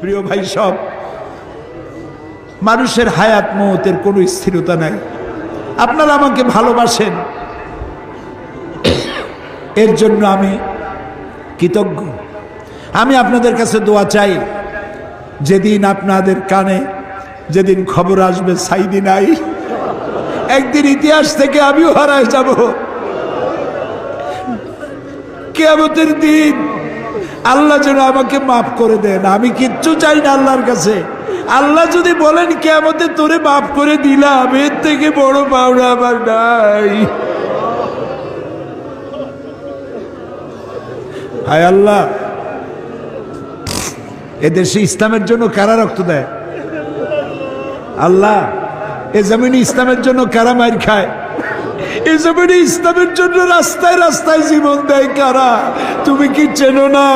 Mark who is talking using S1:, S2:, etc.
S1: প্রিয় ভাই, সব মানুষের হায়াত মওতের কোনো স্থিরতা নাই। আপনারা আমাকে ভালোবাসেন, এর জন্য আমি কৃতজ্ঞ। আমি আপনাদের কাছে দোয়া চাই, যেদিন আপনাদের কানে যেদিন খবর আসবে সাইদি নাই, একদিন ইতিহাস থেকে আমিও হারায় যাব। কিয়ামতের দিন আল্লাহ যেন আমাকে মাফ করে দেন। আমি কিচ্ছু চাই না আল্লাহর কাছে। আল্লাহ যদি বলেন কিয়ামতে তোরে মাফ করে দিলাম, এর থেকে বড় পাওনা আমার নাই। হায় আল্লাহ, এদেশে ইসলামের জন্য কারা রক্ত দেয়? আল্লাহ, এ জমিনে ইসলামের জন্য কারা মার খায়? এ জমিনে ইসলামের জন্য রাস্তায় রাস্তায় জীবন দেয় কারা? তুমি কি চেনো না?